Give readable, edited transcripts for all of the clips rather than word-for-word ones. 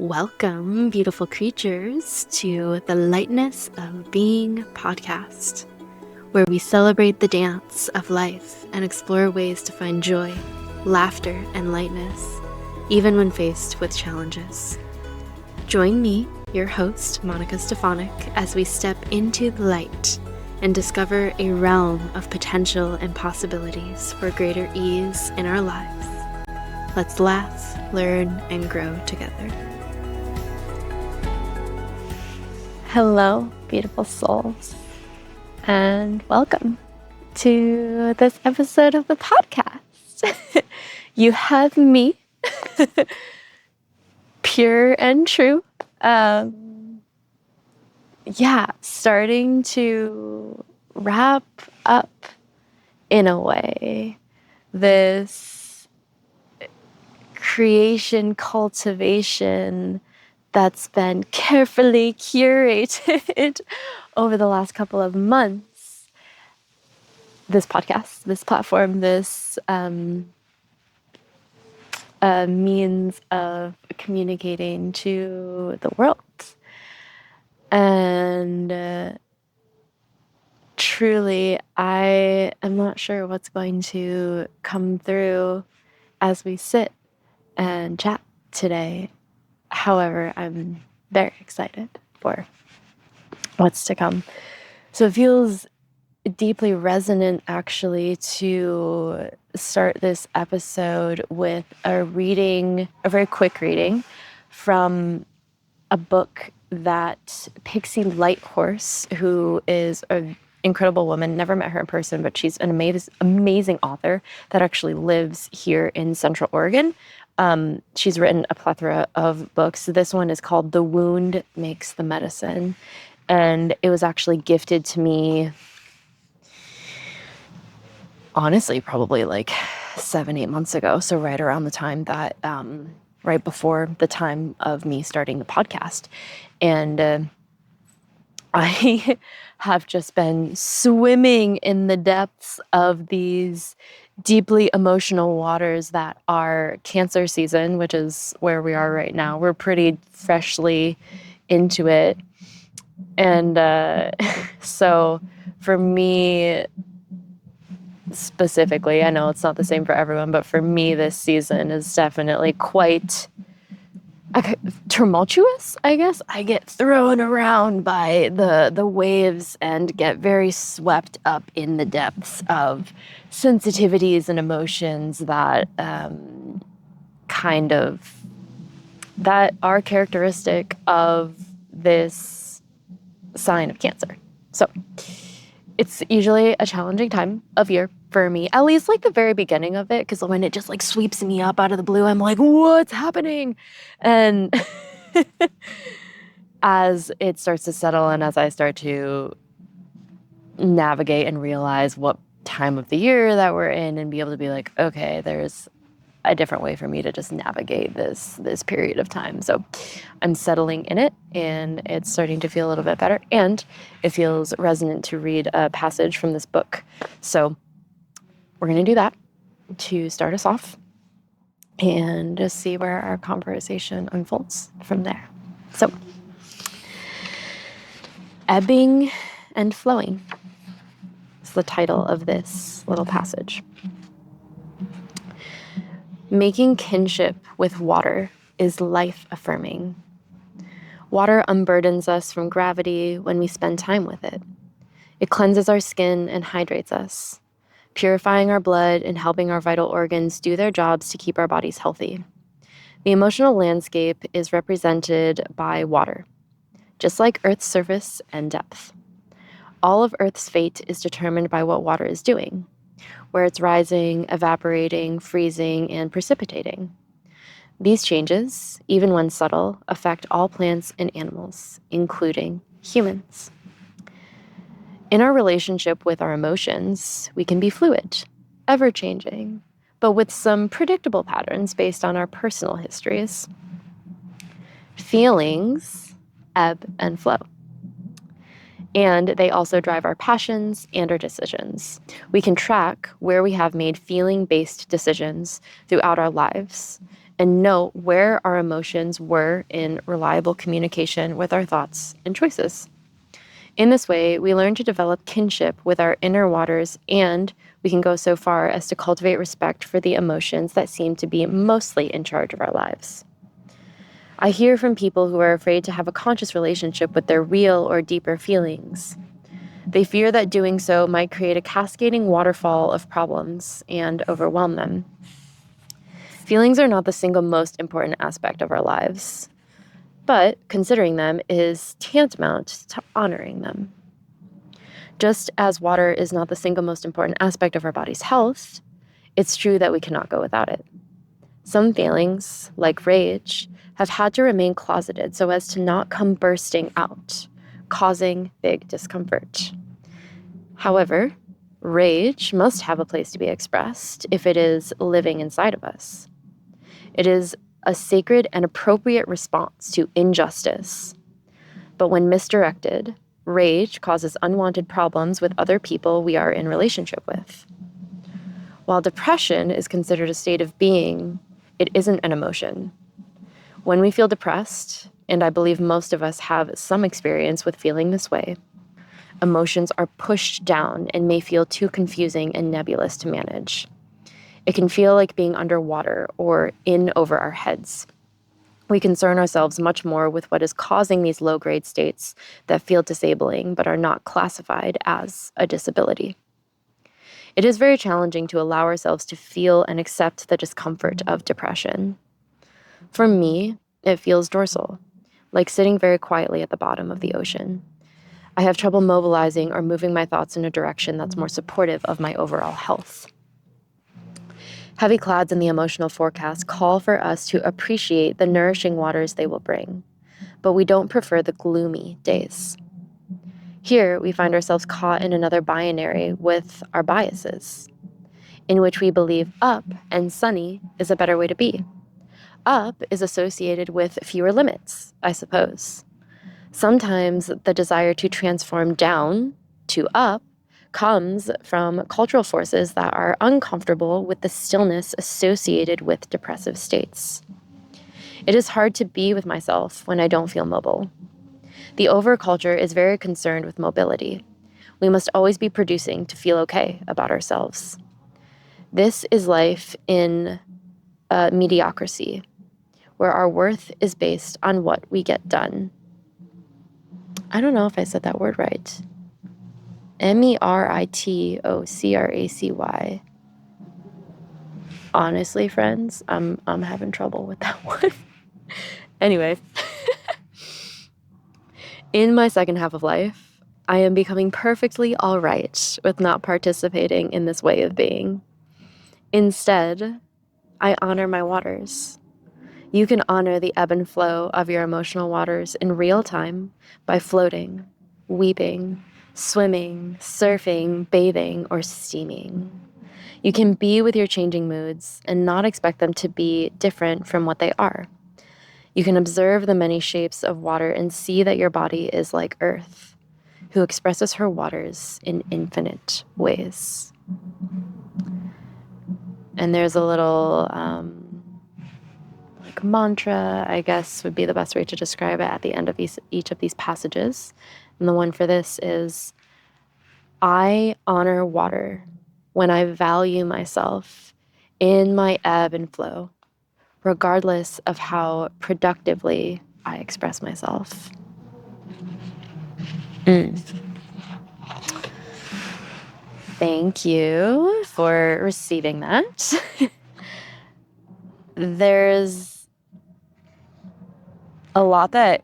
Welcome, beautiful creatures, to the Lightness of Being Podcast, where we celebrate the dance of life and explore ways to find joy, laughter, and lightness, even when faced with challenges. Join me, your host, Monika Stefanik, as we step into the light and discover a realm of potential and possibilities for greater ease in our lives. Let's laugh, learn, and grow together. Hello, beautiful souls, and welcome to this episode of the podcast. You have me, pure and true. Starting to wrap up, in a way, this creation, cultivation that's been carefully curated over the last couple of months. This podcast, this platform, this means of communicating to the world. And truly, I am not sure what's going to come through as we sit and chat today. However, I'm very excited for what's to come. So it feels deeply resonant, actually, to start this episode with a very quick reading from a book that Pixie Lighthorse, who is an incredible woman, never met her in person, but she's an amazing author that actually lives here in Central Oregon. She's written a plethora of books. This one is called The Wound Makes the Medicine. And it was actually gifted to me, honestly, probably like 7-8 months ago. So right around the time that, right before the time of me starting the podcast. And I have just been swimming in the depths of these deeply emotional waters that are Cancer season, which is where we are right now. We're pretty freshly into it. And so for me specifically, I know it's not the same for everyone, but for me, this season is definitely quite tumultuous, I guess. I get thrown around by the waves and get very swept up in the depths of sensitivities and emotions that that are characteristic of this sign of Cancer. So it's usually a challenging time of year for me, at least like the very beginning of it, because when it just like sweeps me up out of the blue, I'm like, what's happening? And as it starts to settle and as I start to navigate and realize what time of the year that we're in and be able to be like, okay, there's a different way for me to just navigate this period of time. So I'm settling in it, and it's starting to feel a little bit better, and it feels resonant to read a passage from this book. So we're going to do that to start us off and just see where our conversation unfolds from there. So, Ebbing and Flowing is the title of this little passage. Making kinship with water is life-affirming. Water unburdens us from gravity when we spend time with it. It cleanses our skin and hydrates us, purifying our blood and helping our vital organs do their jobs to keep our bodies healthy. The emotional landscape is represented by water, just like Earth's surface and depth. All of Earth's fate is determined by what water is doing, where it's rising, evaporating, freezing, and precipitating. These changes, even when subtle, affect all plants and animals, including humans. In our relationship with our emotions, we can be fluid, ever-changing, but with some predictable patterns based on our personal histories. Feelings ebb and flow. And they also drive our passions and our decisions. We can track where we have made feeling-based decisions throughout our lives and note where our emotions were in reliable communication with our thoughts and choices. In this way, we learn to develop kinship with our inner waters, and we can go so far as to cultivate respect for the emotions that seem to be mostly in charge of our lives. I hear from people who are afraid to have a conscious relationship with their real or deeper feelings. They fear that doing so might create a cascading waterfall of problems and overwhelm them. Feelings are not the single most important aspect of our lives, but considering them is tantamount to honoring them. Just as water is not the single most important aspect of our body's health, it's true that we cannot go without it. Some feelings, like rage, have had to remain closeted so as to not come bursting out, causing big discomfort. However, rage must have a place to be expressed if it is living inside of us. It is a sacred and appropriate response to injustice. But when misdirected, rage causes unwanted problems with other people we are in relationship with. While depression is considered a state of being, it isn't an emotion. When we feel depressed, and I believe most of us have some experience with feeling this way, emotions are pushed down and may feel too confusing and nebulous to manage. It can feel like being underwater or in over our heads. We concern ourselves much more with what is causing these low-grade states that feel disabling but are not classified as a disability. It is very challenging to allow ourselves to feel and accept the discomfort of depression. For me, it feels dorsal, like sitting very quietly at the bottom of the ocean. I have trouble mobilizing or moving my thoughts in a direction that's more supportive of my overall health. Heavy clouds in the emotional forecast call for us to appreciate the nourishing waters they will bring, but we don't prefer the gloomy days. Here, we find ourselves caught in another binary with our biases, in which we believe up and sunny is a better way to be. Up is associated with fewer limits, I suppose. Sometimes the desire to transform down to up comes from cultural forces that are uncomfortable with the stillness associated with depressive states. It is hard to be with myself when I don't feel mobile. The overculture is very concerned with mobility. We must always be producing to feel okay about ourselves. This is life in mediocrity, where our worth is based on what we get done. I don't know if I said that word right. meritocracy. Honestly, friends, I'm having trouble with that one. Anyway, in my second half of life, I am becoming perfectly all right with not participating in this way of being. Instead, I honor my waters. You can honor the ebb and flow of your emotional waters in real time by floating, weeping, swimming, surfing, bathing, or steaming. You can be with your changing moods and not expect them to be different from what they are. You can observe the many shapes of water and see that your body is like Earth, who expresses her waters in infinite ways. And there's a little mantra, I guess would be the best way to describe it, at the end of each of these passages. And the one for this is, I honor water when I value myself in my ebb and flow, regardless of how productively I express myself. Thank you for receiving that. There's a lot that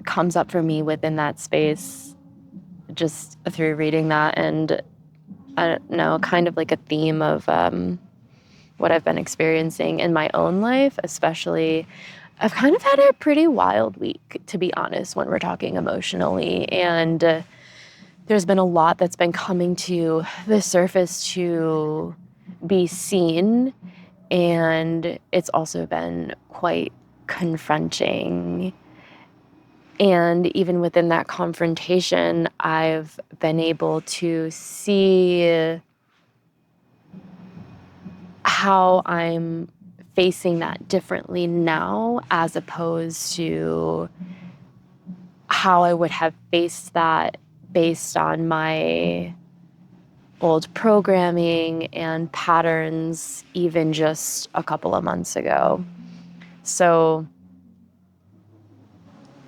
comes up for me within that space just through reading that, and I don't know, kind of like a theme of what I've been experiencing in my own life, especially. I've kind of had a pretty wild week, to be honest, when we're talking emotionally, and there's been a lot that's been coming to the surface to be seen, and it's also been quite confronting. And even within that confrontation, I've been able to see how I'm facing that differently now as opposed to how I would have faced that based on my old programming and patterns even just a couple of months ago. So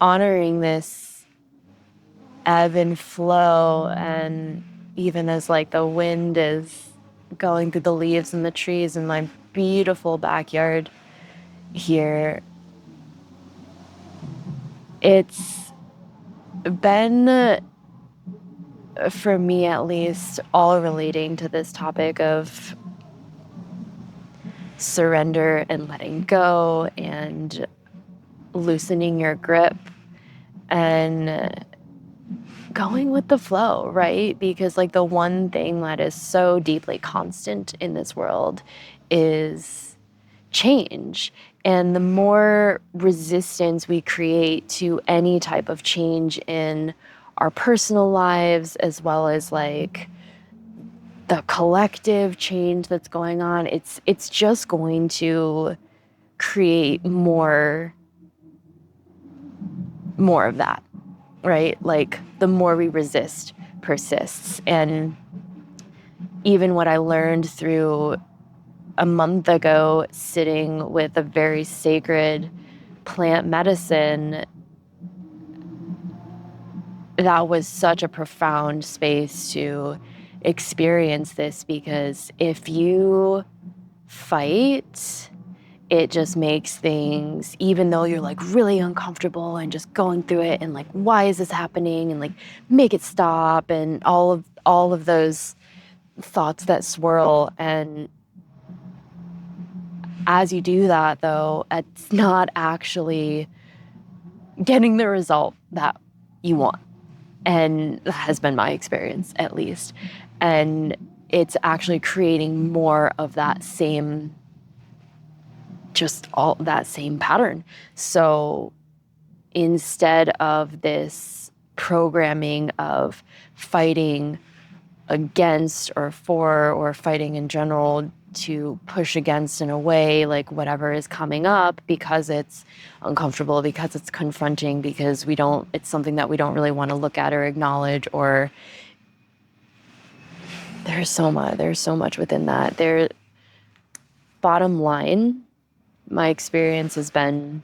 honoring this ebb and flow, and even as like the wind is going through the leaves and the trees in my beautiful backyard here, it's been, for me at least, all relating to this topic of surrender and letting go and loosening your grip and going with the flow, right? Because like the one thing that is so deeply constant in this world is change. And the more resistance we create to any type of change in our personal lives, as well as like the collective change that's going on, it's just going to create more of that, right? Like the more we resist persists. And even what I learned through a month ago, sitting with a very sacred plant medicine, that was such a profound space to experience this, because if you fight, it just makes things, even though you're like really uncomfortable and just going through it and like, why is this happening? And like, make it stop, and all of those thoughts that swirl. And as you do that, though, it's not actually getting the result that you want. And that has been my experience, at least. And it's actually creating more of that same, just all that same pattern. So instead of this programming of fighting against or for, or fighting in general to push against in a way, like whatever is coming up, because it's uncomfortable, because it's confronting, because it's something that we don't really want to look at or acknowledge, or there's so much within that. Bottom line, my experience has been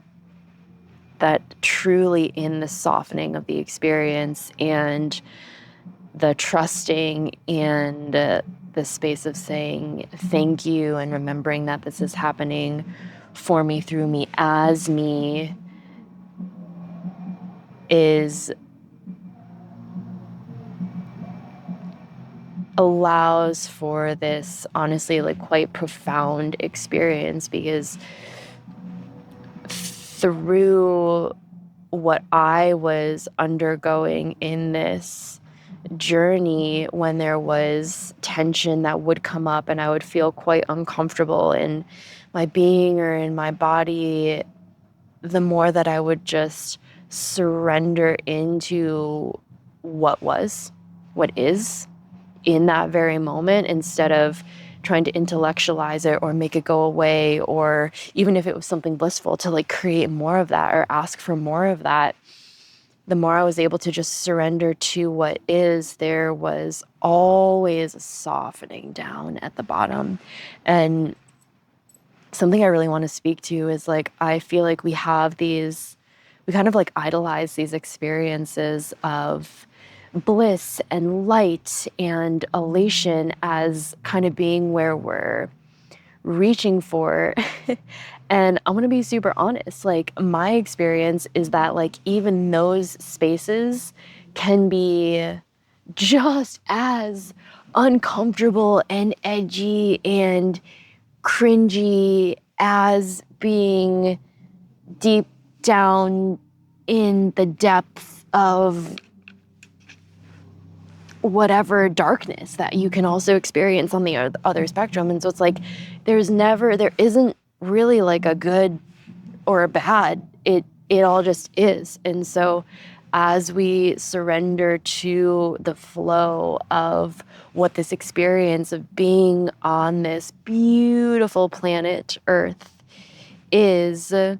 that truly in the softening of the experience and the trusting and the space of saying thank you and remembering that this is happening for me, through me, as me, allows for this honestly like quite profound experience. Because through what I was undergoing in this journey, when there was tension that would come up and I would feel quite uncomfortable in my being or in my body, the more that I would just surrender into what is in that very moment, instead of trying to intellectualize it or make it go away, or even if it was something blissful, to like create more of that or ask for more of that. The more I was able to just surrender to what is, there was always a softening down at the bottom. And something I really want to speak to is like, I feel like we kind of like idolize these experiences of bliss and light and elation as kind of being where we're reaching for. And I'm going to be super honest. Like, my experience is that like even those spaces can be just as uncomfortable and edgy and cringy as being deep down in the depth of whatever darkness that you can also experience on the other spectrum. And so it's like, there isn't really like a good or a bad. It all just is. And so as we surrender to the flow of what this experience of being on this beautiful planet Earth is there's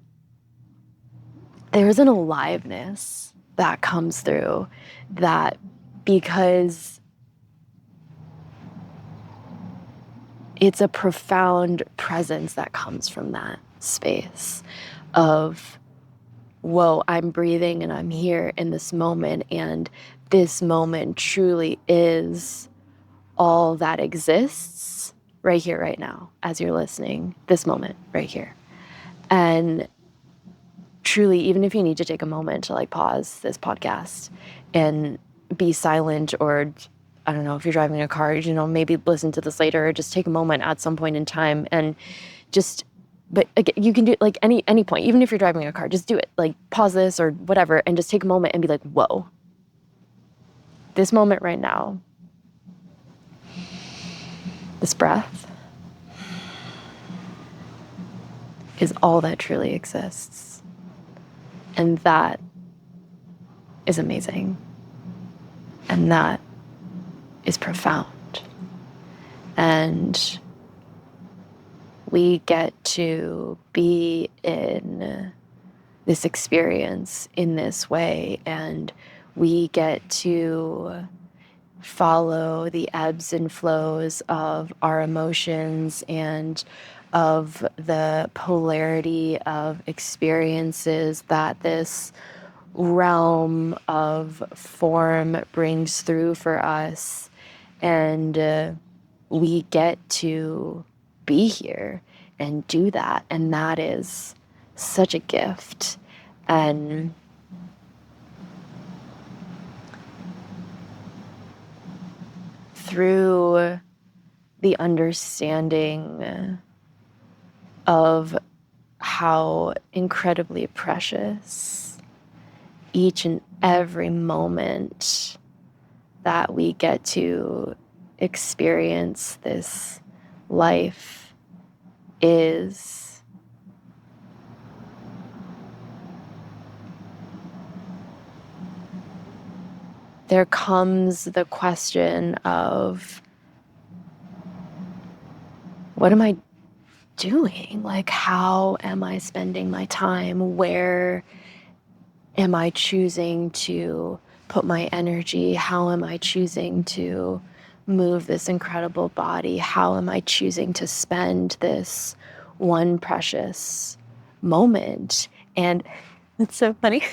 an aliveness that comes through that, because it's a profound presence that comes from that space of, whoa, I'm breathing and I'm here in this moment, and this moment truly is all that exists right here, right now, as you're listening, this moment right here. And truly, even if you need to take a moment to like pause this podcast and be silent, or I don't know, if you're driving a car, maybe listen to this later, or just take a moment at some point in time and just, but again, you can do it like any point, even if you're driving a car, just do it, like pause this or whatever, and just take a moment and be like, whoa, this moment right now, this breath is all that truly exists. And that is amazing. And that is profound. And we get to be in this experience in this way, and we get to follow the ebbs and flows of our emotions and of the polarity of experiences that this realm of form brings through for us. And we get to be here and do that. And that is such a gift. And through the understanding of how incredibly precious each and every moment that we get to experience this life is, there comes the question of, what am I doing? Like, how am I spending my time? Where am I choosing to put my energy? How am I choosing to move this incredible body? How am I choosing to spend this one precious moment? And it's so funny.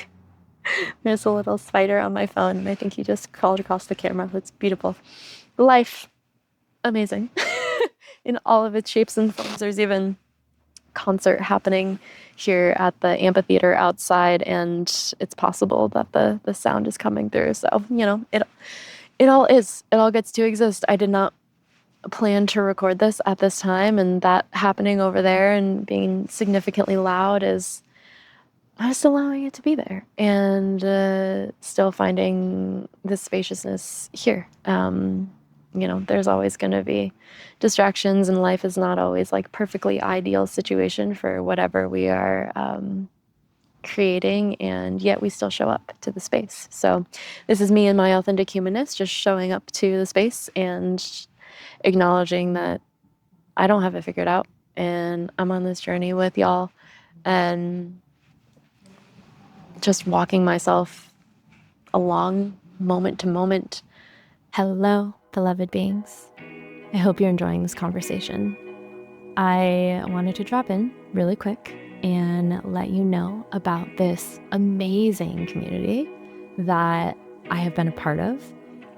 There's a little spider on my phone, and I think he just crawled across the camera. It's beautiful. Life, amazing. In all of its shapes and forms. There's even concert happening here at the amphitheater outside, and it's possible that the sound is coming through. So, it all gets to exist. I did not plan to record this at this time, and that happening over there and being significantly loud is, I'm just allowing it to be there, and still finding the spaciousness here. There's always going to be distractions, and life is not always like perfectly ideal situation for whatever we are creating, and yet we still show up to the space. So this is me and my authentic humanness, just showing up to the space and acknowledging that I don't have it figured out, and I'm on this journey with y'all, and just walking myself along moment to moment. Hello, beloved beings. I hope you're enjoying this conversation. I wanted to drop in really quick and let you know about this amazing community that I have been a part of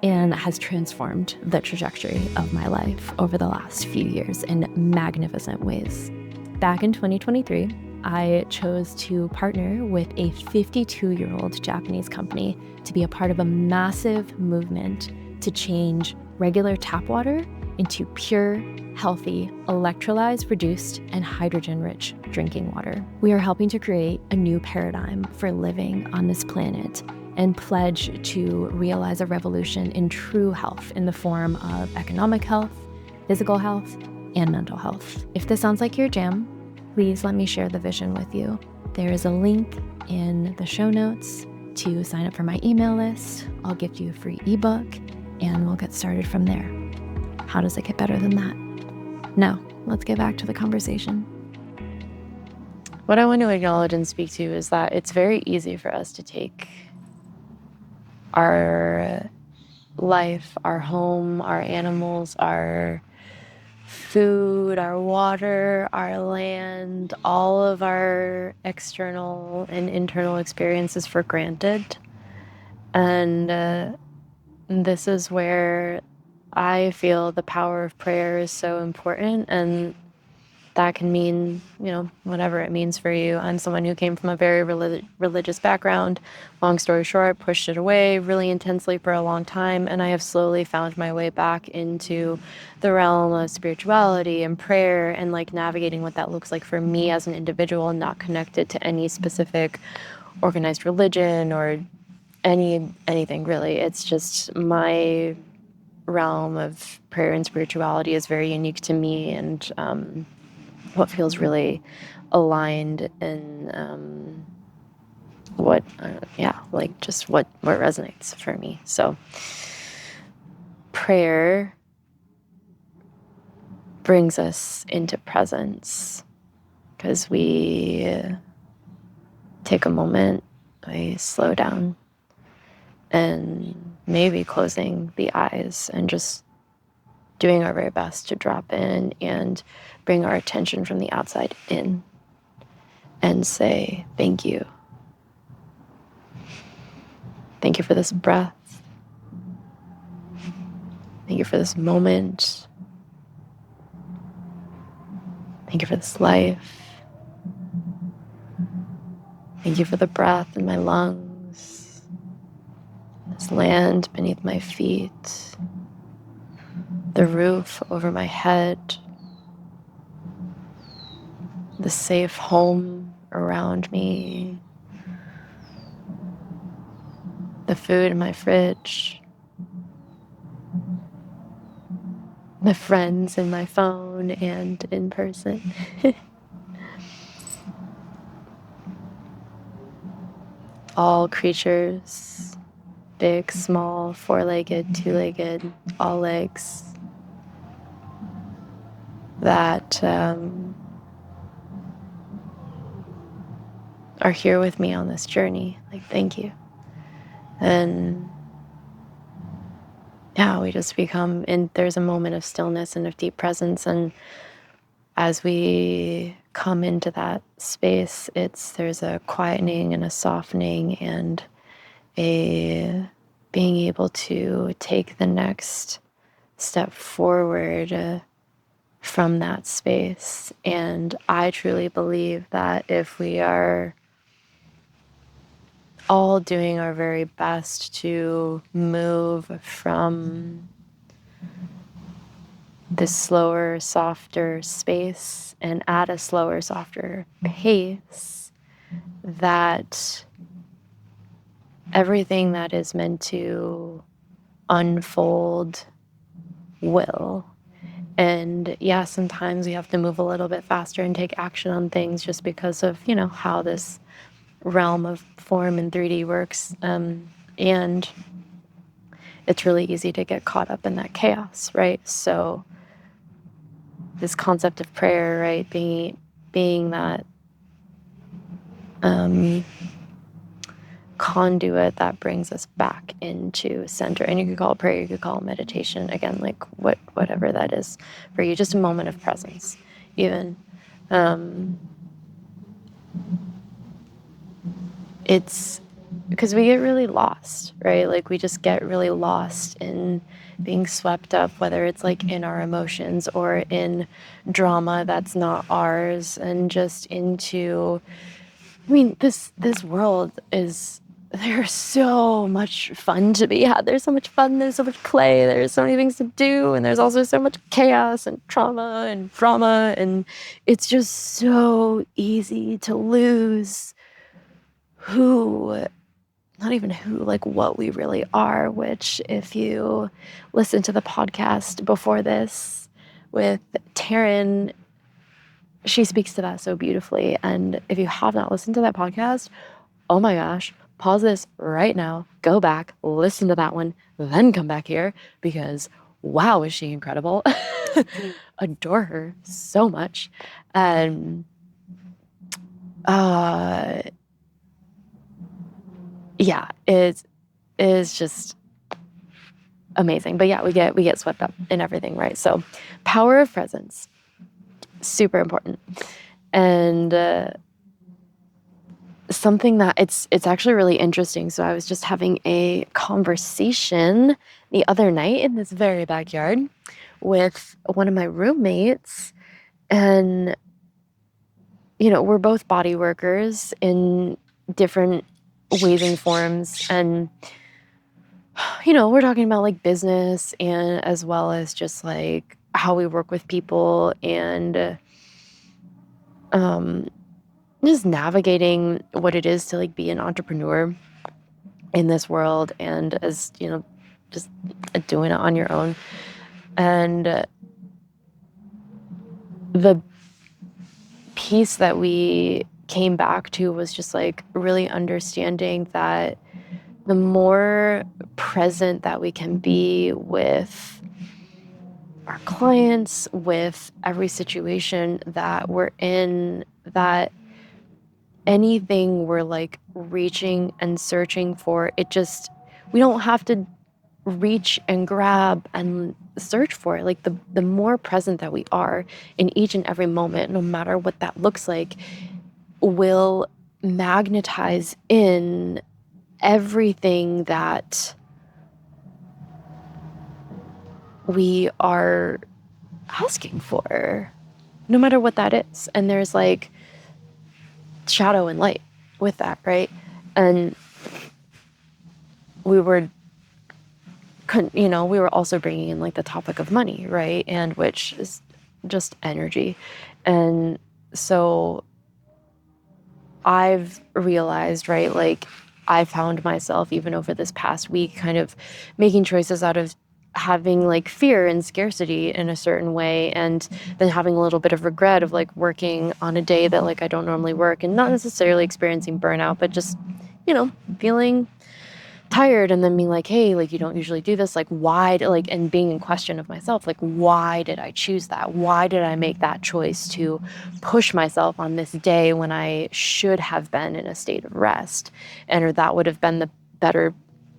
and has transformed the trajectory of my life over the last few years in magnificent ways. Back in 2023, I chose to partner with a 52-year-old Japanese company to be a part of a massive movement to change regular tap water into pure, healthy, electrolyzed, reduced, and hydrogen-rich drinking water. We are helping to create a new paradigm for living on this planet and pledge to realize a revolution in true health in the form of economic health, physical health, and mental health. If this sounds like your jam, please let me share the vision with you. There is a link in the show notes to sign up for my email list. I'll gift you a free ebook, and we'll get started from there. How does it get better than that? Now, let's get back to the conversation. what I want to acknowledge and speak to is that it's very easy for us to take our life, our home, our animals, our food, our water, our land, all of our external and internal experiences for granted. And this is where I feel the power of prayer is so important. And that can mean, whatever it means for you. I'm someone who came from a very religious background. Long story short, pushed it away really intensely for a long time. And I have slowly found my way back into the realm of spirituality and prayer and like navigating what that looks like for me as an individual, not connected to any specific organized religion or anything really. It's just my realm of prayer and spirituality is very unique to me, and what feels really aligned in what resonates for me. So prayer brings us into presence because we take a moment, we slow down, and maybe closing the eyes and just doing our very best to drop in and bring our attention from the outside in and say, thank you. Thank you for this breath. Thank you for this moment. Thank you for this life. Thank you for the breath in my lungs, this land beneath my feet, the roof over my head, the safe home around me, the food in my fridge, the friends in my phone and in person. All creatures, big, small, four-legged, two-legged, all legs, that are here with me on this journey. Like, thank you. And yeah, we just become, and there's a moment of stillness and of deep presence. And as we come into that space, there's a quietening and a softening and a being able to take the next step forward from that space. And I truly believe that if we are all doing our very best to move from this slower, softer space and at a slower, softer pace, that everything that is meant to unfold will. And yeah, sometimes we have to move a little bit faster and take action on things just because of, how this realm of form and 3D works. And it's really easy to get caught up in that chaos, right? So this concept of prayer, right, being that conduit that brings us back into center. And you could call it prayer, you could call it meditation. Again, like whatever that is for you, just a moment of presence, even. It's because we get really lost, right? Like we just get really lost in being swept up, whether it's like in our emotions or in drama that's not ours, and just into, this world is, there's so much fun to be had. There's so much fun, there's so much play, there's so many things to do, and there's also so much chaos and trauma and drama, and it's just so easy to lose what we really are, which if you listen to the podcast before this with Taryn, she speaks to that so beautifully. And if you have not listened to that podcast, oh my gosh, pause this right now, go back, listen to that one, then come back here, because wow, is she incredible. Adore her so much. yeah, it is just amazing. But yeah, we get swept up in everything, right? So power of presence, super important. And something that it's actually really interesting. So I was just having a conversation the other night in this very backyard with one of my roommates, and we're both body workers in different ways and forms, and we're talking about like business and as well as just like how we work with people and um just navigating what it is to like be an entrepreneur in this world, and as just doing it on your own. And the piece that we came back to was just like really understanding that the more present that we can be with our clients, with every situation that we're in, that anything we're like reaching and searching for, we don't have to reach and grab and search for it. Like the more present that we are in each and every moment, no matter what that looks like, will magnetize in everything that we are asking for, no matter what that is. And there's like shadow and light with that, right? And we were we were also bringing in like the topic of money, right? And which is just energy. And so I've realized, right, like I found myself even over this past week kind of making choices out of having like fear and scarcity in a certain way, and then having a little bit of regret of like working on a day that like I don't normally work, and not necessarily experiencing burnout, but just feeling tired, and then being like, hey, like you don't usually do this, like and being in question of myself, like why did I choose that? Why did I make that choice to push myself on this day when I should have been in a state of rest, or that would have been the better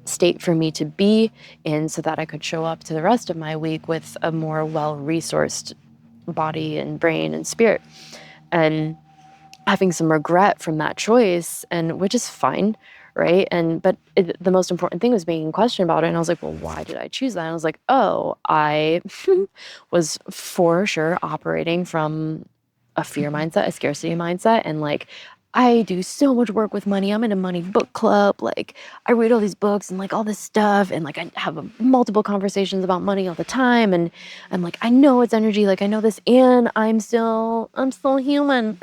state for me to be in, so that I could show up to the rest of my week with a more well-resourced body and brain and spirit. And having some regret from that choice, and which is fine, right? But the most important thing was being in question about it. And I was like, well, why did I choose that? And I was like, oh, I was for sure operating from a fear mindset, a scarcity mindset. And like, I do so much work with money. I'm in a money book club. Like I read all these books and like all this stuff. And like, I have multiple conversations about money all the time. And I'm like, I know it's energy. Like I know this, and I'm still human.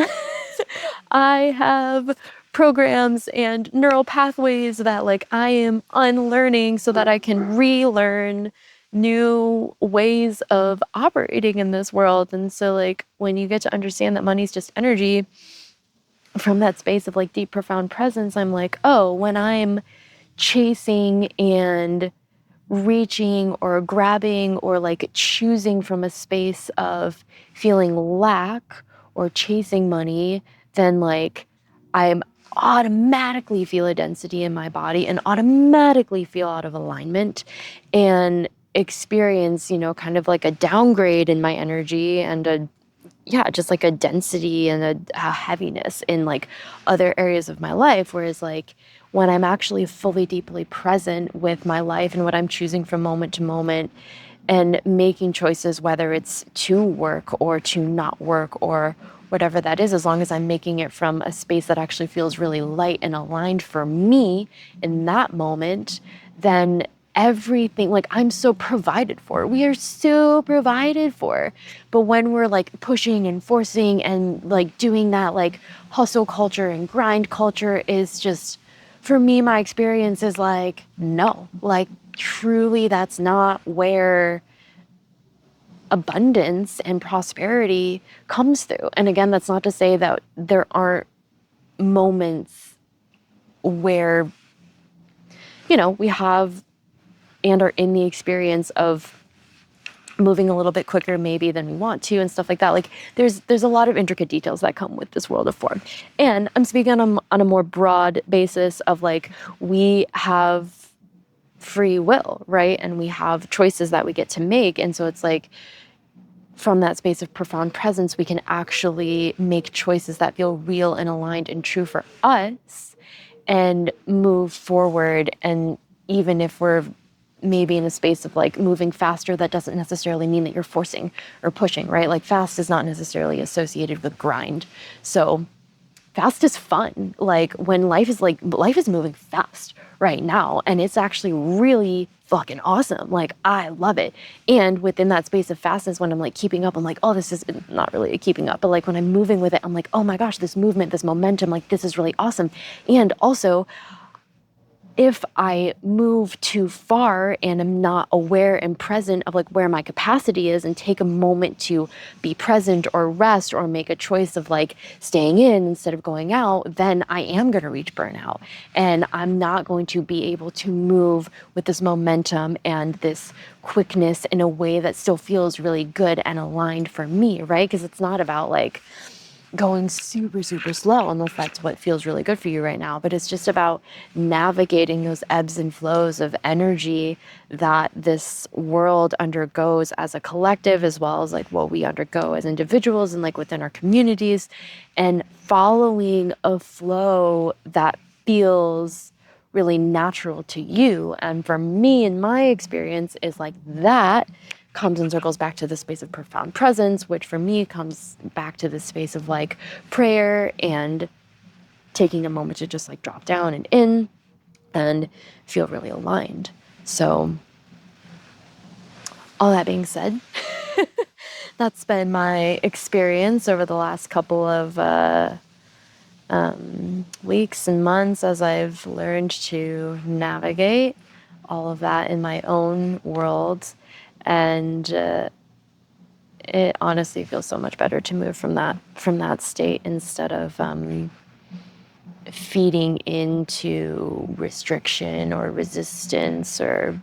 I have programs and neural pathways that like I am unlearning so that I can relearn new ways of operating in this world. And so like when you get to understand that money's just energy from that space of like deep, profound presence, I'm like, oh, when I'm chasing and reaching or grabbing or like choosing from a space of feeling lack or chasing money, then like I'm automatically feel a density in my body and automatically feel out of alignment and experience, kind of like a downgrade in my energy and just like a density and a heaviness in like other areas of my life. Whereas like when I'm actually fully deeply present with my life and what I'm choosing from moment to moment and making choices, whether it's to work or to not work or whatever that is, as long as I'm making it from a space that actually feels really light and aligned for me in that moment, then everything, like I'm so provided for. We are so provided for. But when we're like pushing and forcing and like doing that like hustle culture and grind culture is just, for me, my experience is like, no, like truly that's not where abundance and prosperity comes through. And again, that's not to say that there aren't moments where, we have and are in the experience of moving a little bit quicker maybe than we want to and stuff like that. Like there's a lot of intricate details that come with this world of form. And I'm speaking on a more broad basis of like, we have free will, right? And we have choices that we get to make. And so it's like, from that space of profound presence, we can actually make choices that feel real and aligned and true for us and move forward. And even if we're maybe in a space of like moving faster, that doesn't necessarily mean that you're forcing or pushing, right? Like fast is not necessarily associated with grind. So fast is fun. Like when life is moving fast right now, and it's actually really fucking awesome. Like I love it. And within that space of fastness, when I'm like keeping up, I'm like, oh, this is not really keeping up, but like when I'm moving with it, I'm like, oh my gosh, this movement, this momentum, like this is really awesome. And also, if I move too far and I'm not aware and present of like where my capacity is and take a moment to be present or rest or make a choice of like staying in instead of going out, then I am going to reach burnout. And I'm not going to be able to move with this momentum and this quickness in a way that still feels really good and aligned for me, right? Because it's not about like going super, super slow unless that's what feels really good for you right now. But it's just about navigating those ebbs and flows of energy that this world undergoes as a collective, as well as like what we undergo as individuals and like within our communities, and following a flow that feels really natural to you. And for me, in my experience, is like that comes and circles back to the space of profound presence, which for me comes back to the space of like prayer and taking a moment to just like drop down and in and feel really aligned. So all that being said, that's been my experience over the last couple of weeks and months as I've learned to navigate all of that in my own world. And it honestly feels so much better to move from that state instead of feeding into restriction or resistance or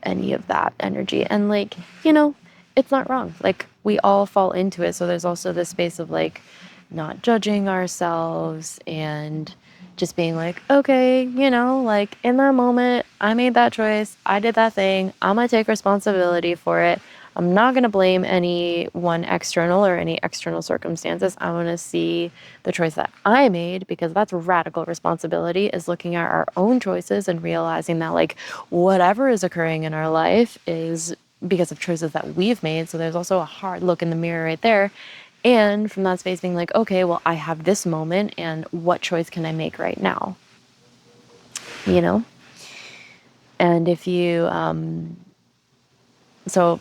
any of that energy. And like, it's not wrong. Like we all fall into it. So there's also this space of like not judging ourselves and just being like, okay, like in that moment, I made that choice. I did that thing. I'm going to take responsibility for it. I'm not going to blame anyone external or any external circumstances. I want to see the choice that I made, because that's radical responsibility, is looking at our own choices and realizing that like whatever is occurring in our life is because of choices that we've made. So there's also a hard look in the mirror right there. And from that space being like, okay, well, I have this moment and what choice can I make right now? And if you, so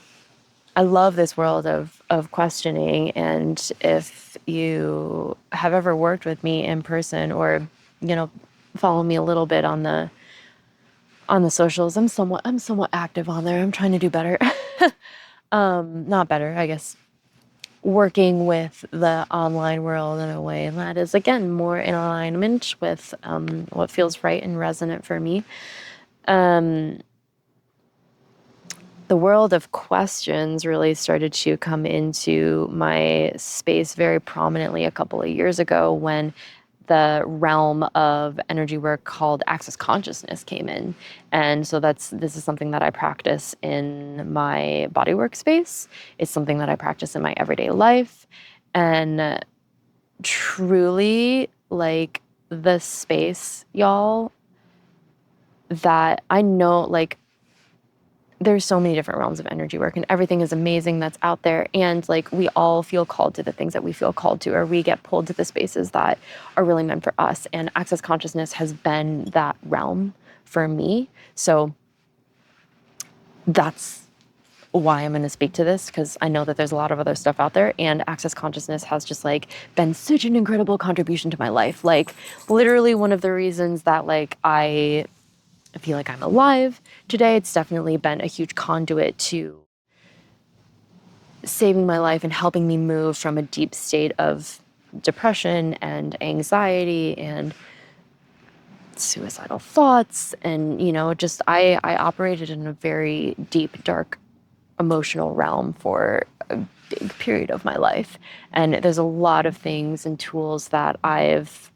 I love this world of questioning. And if you have ever worked with me in person or, follow me a little bit on the socials, I'm somewhat active on there. I'm trying to do better. Not better, I guess. Working with the online world in a way that is, again, more in alignment with what feels right and resonant for me. The world of questions really started to come into my space very prominently a couple of years ago when the realm of energy work called access consciousness came in. And so this is something that I practice in my bodywork space. It's something that I practice in my everyday life. And truly, like, the space, y'all, that I know, like, there's so many different realms of energy work and everything is amazing that's out there. And like, we all feel called to the things that we feel called to, or we get pulled to the spaces that are really meant for us. And access consciousness has been that realm for me. So that's why I'm going to speak to this, because I know that there's a lot of other stuff out there, and access consciousness has just like been such an incredible contribution to my life. Like literally one of the reasons that like I feel like I'm alive today. It's definitely been a huge conduit to saving my life and helping me move from a deep state of depression and anxiety and suicidal thoughts. And, just I operated in a very deep, dark emotional realm for a big period of my life. And there's a lot of things and tools that I've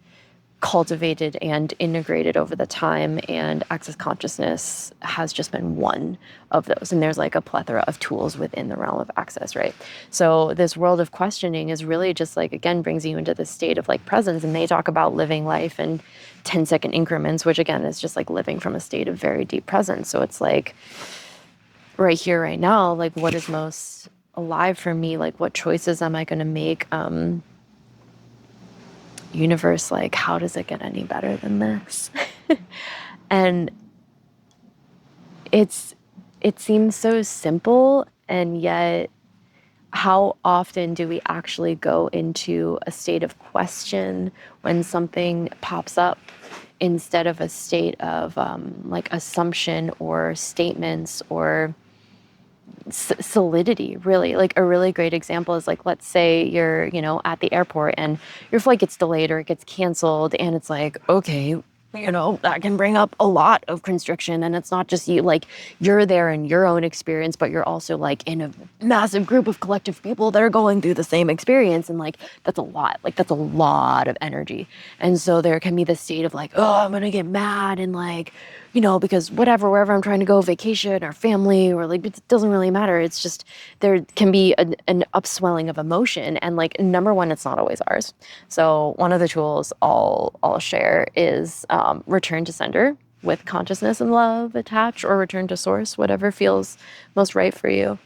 cultivated and integrated over the time, and access consciousness has just been one of those. And there's like a plethora of tools within the realm of access, right? So this world of questioning is really just like, again, brings you into this state of like presence. And they talk about living life in 10-second increments, which again is just like living from a state of very deep presence. So it's like right here, right now, like what is most alive for me? Like what choices am I going to make? Universe, like, how does it get any better than this? And it seems so simple, and yet how often do we actually go into a state of question when something pops up instead of a state of like assumption or statements or solidity, really? Like a really great example is like, let's say you're, at the airport and your flight gets delayed or it gets canceled, and it's like, okay, that can bring up a lot of constriction. And it's not just you, like you're there in your own experience, but you're also like in a massive group of collective people that are going through the same experience. And like, that's a lot of energy. And so there can be this state of like, oh, I'm going to get mad. And like, because wherever I'm trying to go, vacation or family, or like, it doesn't really matter. It's just, there can be an upswelling of emotion. And like, number one, it's not always ours. So one of the tools I'll share is return to sender with consciousness and love attached, or return to source, whatever feels most right for you.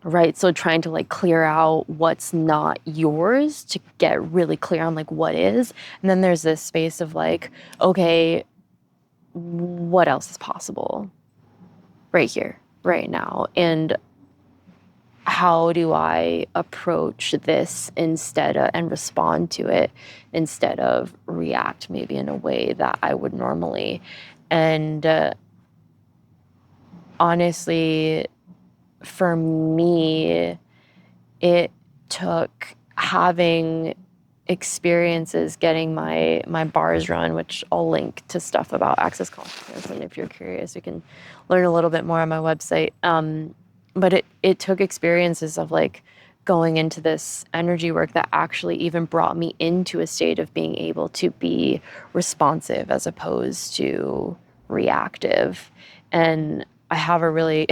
Right. So trying to like clear out what's not yours to get really clear on like what is. And then there's this space of like, okay, what else is possible right here, right now? And how do I approach this and respond to it instead of react maybe in a way that I would normally? And honestly, for me, it took having experiences getting my bars run, which I'll link to stuff about access consciousness. And if you're curious, you can learn a little bit more on my website. But it took experiences of like going into this energy work that actually even brought me into a state of being able to be responsive as opposed to reactive. And I have a really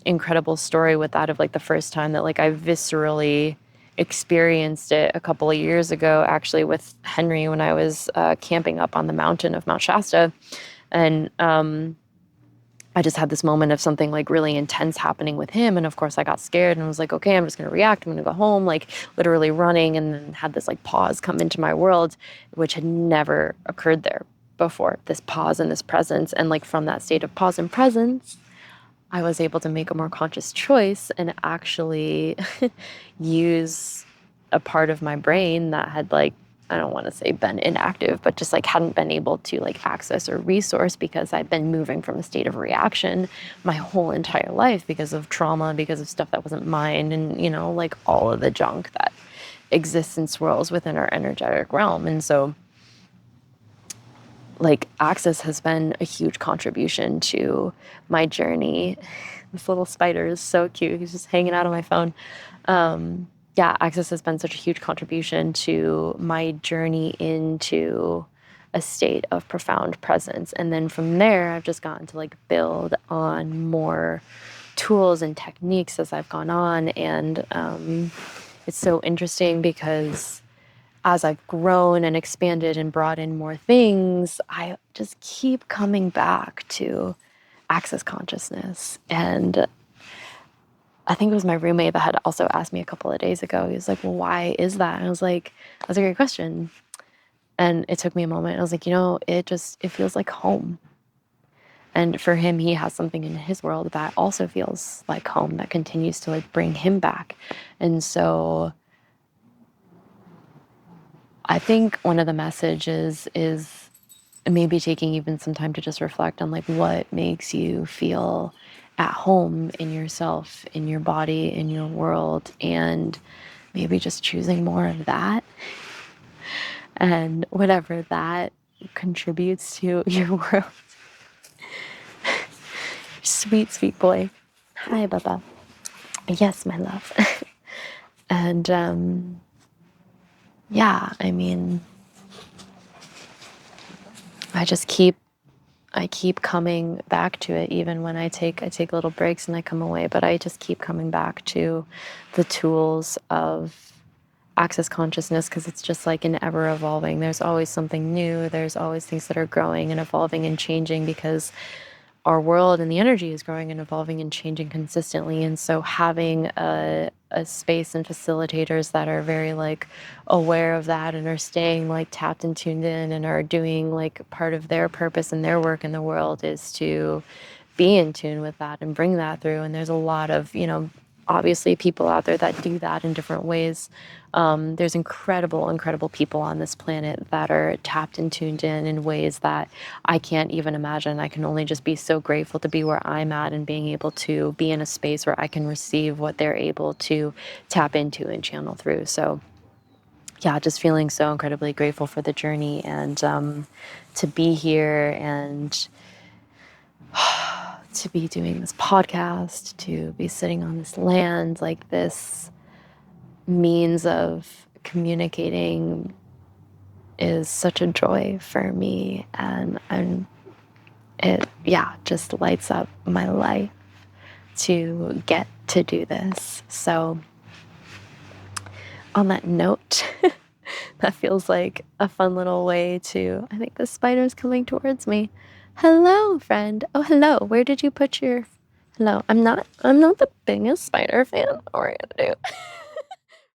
incredible story with that of like the first time that like I viscerally experienced it a couple of years ago, actually with Henry, when I was camping up on the mountain of Mount Shasta. And I just had this moment of something like really intense happening with him. And of course I got scared and was like, okay, I'm just going to react. I'm going to go home, like literally running, and then had this like pause come into my world, which had never occurred there before, this pause and this presence. And like from that state of pause and presence, I was able to make a more conscious choice and actually use a part of my brain that had like, I don't want to say been inactive, but just like hadn't been able to like access or resource because I'd been moving from a state of reaction my whole entire life because of trauma, because of stuff that wasn't mine, and like all of the junk that exists and swirls within our energetic realm. And so like access has been a huge contribution to my journey. This little spider is so cute. He's just hanging out on my phone. Access has been such a huge contribution to my journey into a state of profound presence. And then from there, I've just gotten to like build on more tools and techniques as I've gone on. And it's so interesting because as I've grown and expanded and brought in more things, I just keep coming back to access consciousness. And I think it was my roommate that had also asked me a couple of days ago. He was like, well, why is that? And I was like, that's a great question. And it took me a moment. I was like, it feels like home. And for him, he has something in his world that also feels like home, that continues to like bring him back. And so I think one of the messages is maybe taking even some time to just reflect on like what makes you feel at home in yourself, in your body, in your world, and maybe just choosing more of that. And whatever that contributes to your world. Sweet, sweet boy. Hi, Baba. Yes, my love. And yeah, I mean, I just keep I keep coming back to it even when I take little breaks and I come away, but I just keep coming back to the tools of access consciousness because it's just like an ever evolving. There's always something new. There's always things that are growing and evolving and changing because our world and the energy is growing and evolving and changing consistently. And so having a space and facilitators that are very like aware of that and are staying like tapped and tuned in and are doing like part of their purpose and their work in the world is to be in tune with that and bring that through. And there's a lot of, obviously people out there that do that in different ways. There's incredible, incredible people on this planet that are tapped and tuned in ways that I can't even imagine. I can only just be so grateful to be where I'm at and being able to be in a space where I can receive what they're able to tap into and channel through. So yeah, just feeling so incredibly grateful for the journey and to be here and to be doing this podcast, to be sitting on this land, like this means of communicating is such a joy for me. And it, yeah, just lights up my life to get to do this. So on that note, that feels like a fun little way to, I think the spider's coming towards me. Hello, friend. Oh, hello. Where did you put your, hello. I'm not the biggest spider fan. What are we gonna do?